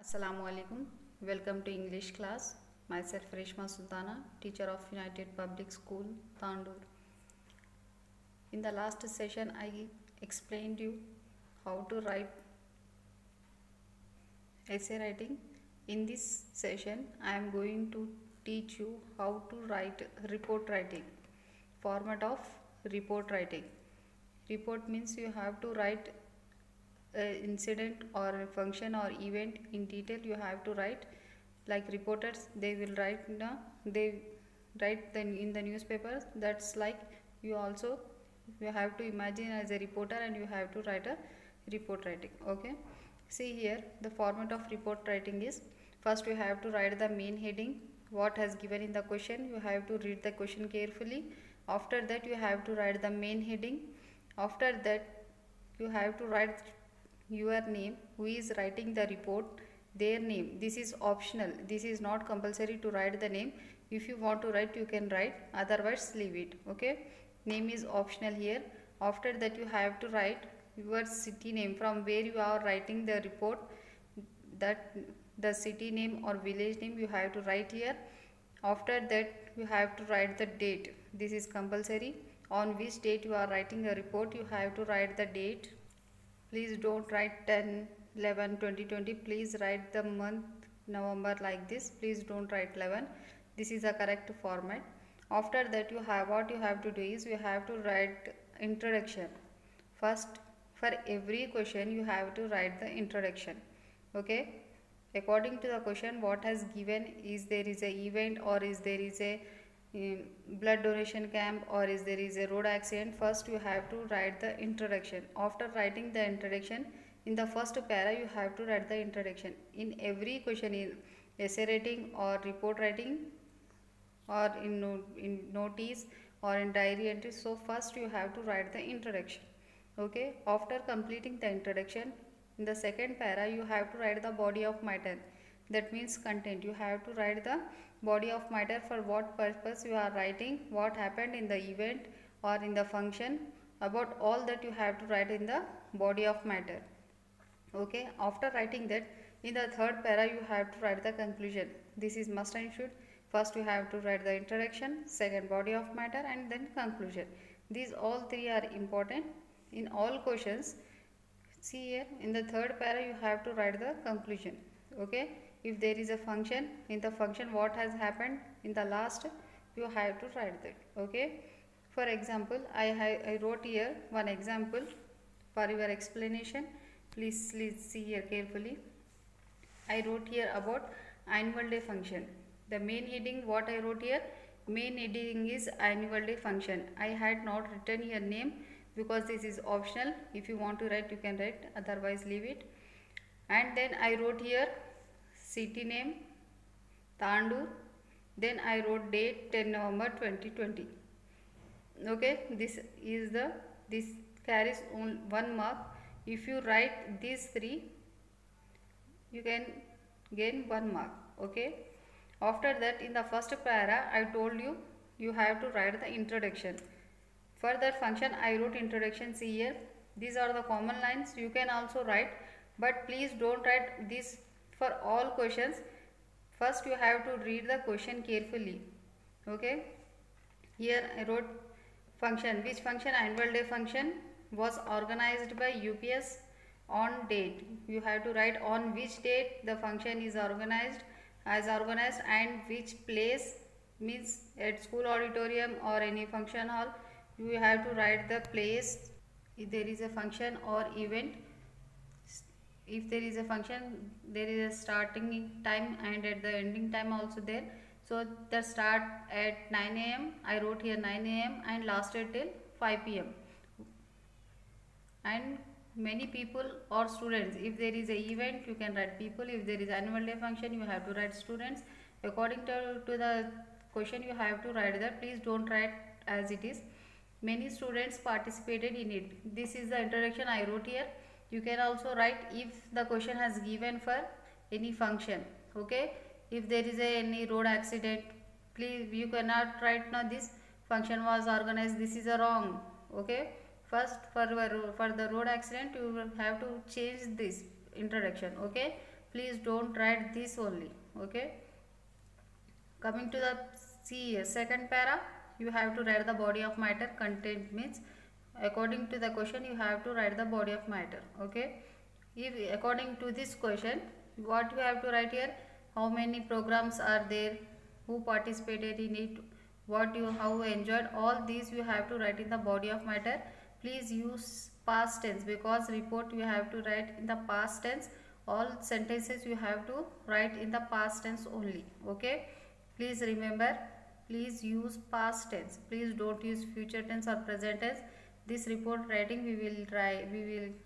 Assalamualaikum. Welcome to English class. Myself Reshma Sultana, teacher of United Public School, Tandur. In the last session, I explained you how to write essay writing. In this session, I am going to teach you how to write report writing. Format of report writing. Report means you have to write incident or a function or event in detail. You have to write, like reporters, they will write in the newspapers. That's like you have to imagine as a reporter and you have to write a report writing. Okay, see here the format of report writing is, first you have to write the main heading, what has given in the question. You have to read the question carefully. After that you have to write the main heading. After that you have to write your name, who is writing the report, their name. This is optional, this is not compulsory to write the name. If you want to write, you can write, otherwise leave it. Okay, name is optional here. After that you have to write your city name, from where you are writing the report, that the city name or village name you have to write here. After that you have to write the date, this is compulsory. On which date you are writing a report, you have to write the date. Please don't write 10/11/2020. Please write the month November like this. Please don't write 11. This is a correct format. After that you have, what you have to do is you have to write introduction. First, for every question you have to write the introduction. Okay, according to the question what has given, is there is a event, or is there is a blood donation camp, or is there is a road accident. First you have to write the introduction. After writing the introduction, in the first para you have to write the introduction. In every question, in essay writing or report writing or in notice or in diary entry, so first you have to write the introduction. Okay, after completing the introduction, in the second para you have to write the body of matter. That means content. You have to write the body of matter, for what purpose you are writing, what happened in the event or in the function, about all that you have to write in the body of matter. Okay, after writing that, in the third para you have to write the conclusion. This is must and should. First you have to write the introduction, second body of matter, and then conclusion. These all three are important in all questions. See here, in the third para you have to write the conclusion. Okay, if there is a function, in the function what has happened in the last, you have to write that. Okay, for example, I wrote here one example for your explanation. Please see here carefully. I wrote here about annual day function. The main heading what I wrote here, main heading is annual day function. I had not written your name because this is optional. If you want to write, you can write, otherwise leave it. And then I wrote here city name, Tandur. Then I wrote date 10 November 2020. Okay, this carries only 1 mark. If you write these three, you can gain 1 mark. Okay, after that, in the first para I told you, you have to write the introduction. For that function I wrote introduction. See here, these are the common lines. You can also write, but please don't write this for all questions. First you have to read the question carefully. Okay, here I wrote function. Which function? Annual day function was organized by UPS on date. You have to write on which date the function is organized, and which place, means at school auditorium or any function hall. You have to write the place if there is a function or event. If there is a function, there is a starting time and at the ending time also there. So the start at 9 AM, I wrote here 9 AM, and lasted till 5 PM. And many people or students, if there is a event you can write people. If there is annual day function, you have to write students. According to the question you have to write that. Please don't write as it is. Many students participated in it. This is the introduction I wrote here. You can also write if the question has given for any function. Okay, if there is any road accident, please you cannot write now this function was organized. This is a wrong. Okay, first for the road accident you will have to change this introduction. Okay, please don't write this only. Okay, coming to the second para, you have to write the body of matter. Content means according to the question you have to write the body of matter. Okay, if according to this question, what you have to write here, how many programs are there, who participated in it, what you how enjoyed, all these you have to write in the body of matter. Please use past tense, because report you have to write in the past tense. All sentences you have to write in the past tense only. Okay, please remember, please use past tense, please don't use future tense or present tense. This report writing we will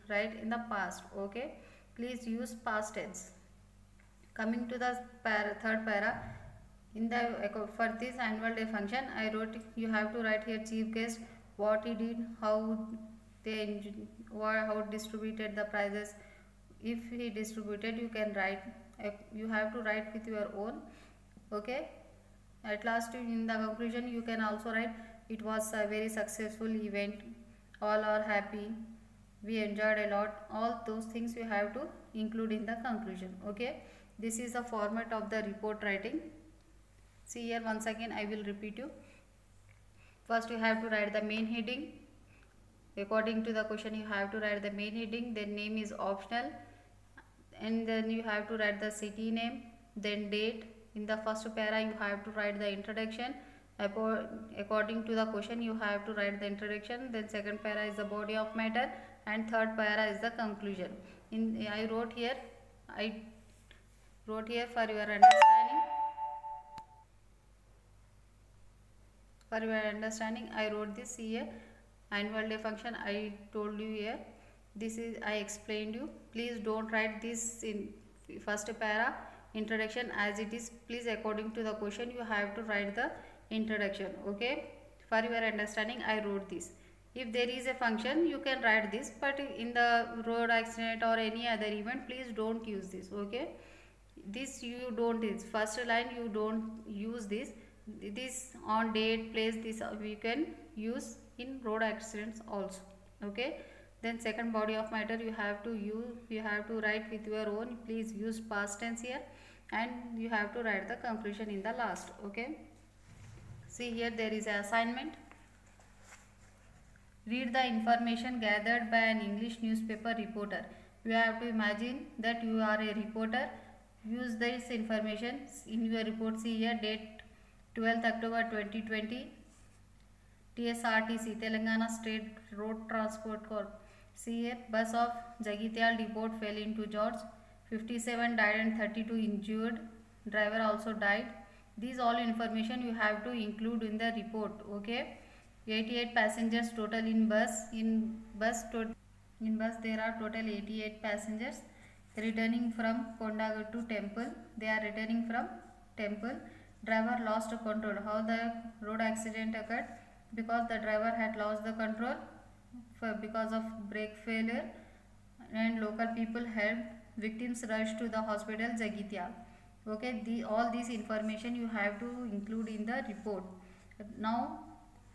write in the past. Okay, please use past tense. Coming to the third para, in the for this annual day function I wrote, you have to write here chief guest, what he did, how they how distributed the prizes. If he distributed, you can write, you have to write with your own. Okay, at last in the conclusion you can also write, it was a very successful event, all are happy, we enjoyed a lot. All those things you have to include in the conclusion. Okay, this is the format of the report writing. See here, once again I will repeat you. First you have to write the main heading. According to the question you have to write the main heading, then name is optional, and then you have to write the city name, then date. In the first para you have to write the introduction. According to the question you have to write the introduction, then second para is the body of matter, and third para is the conclusion. I wrote here for your understanding. For your understanding, I wrote this here. Annual day function I told you here. This is I explained you. Please don't write this in first para introduction as it is. Please, according to the question you have to write the introduction. Okay, for your understanding I wrote this. If there is a function you can write this, but in the road accident or any other event, please don't use this. Okay, this you don't use. First line you don't use this. This on date, place, this we can use in road accidents also. Okay, then second body of matter you have to write with your own. Please use past tense here, and you have to write the conclusion in the last. Okay, see here there is an assignment. Read the information gathered by an English newspaper reporter. You have to imagine that you are a reporter. Use this information in your report. See here, date 12th October 2020, TSRTC, Telangana State Road Transport Corp. See here, bus of Jagityal depot fell into George. 57 died and 32 injured. Driver also died. These all information you have to include in the report. Okay, 88 passengers total in bus. In bus there are total 88 passengers returning from Kondagattu temple. They are returning from temple. Driver lost control. How the road accident occurred? Because the driver had lost the control because of brake failure, and local people helped. Victims rushed to the hospital Jagityal. Okay, all this information you have to include in the report. Now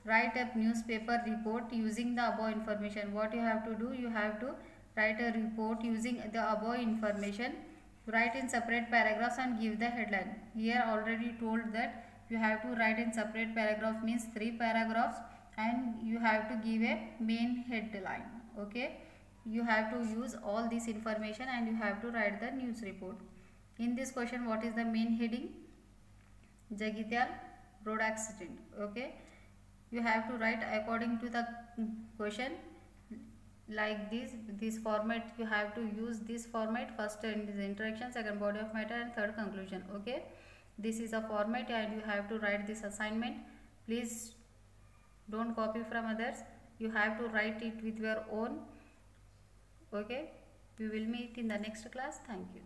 write a newspaper report using the above information. What you have to do? You have to write a report using the above information. Write in separate paragraphs and give the headline. Here already told that you have to write in separate paragraph, means 3 paragraphs, and you have to give a main headline. Okay, you have to use all this information and you have to write the news report. In this question, what is the main heading? Jagityal road accident. Okay, you have to write according to the question like this format. You have to use this format. First is introduction, second body of matter, and third conclusion. Okay, this is a format and you have to write this assignment. Please don't copy from others. You have to write it with your own. Okay, we will meet in the next class. Thank you.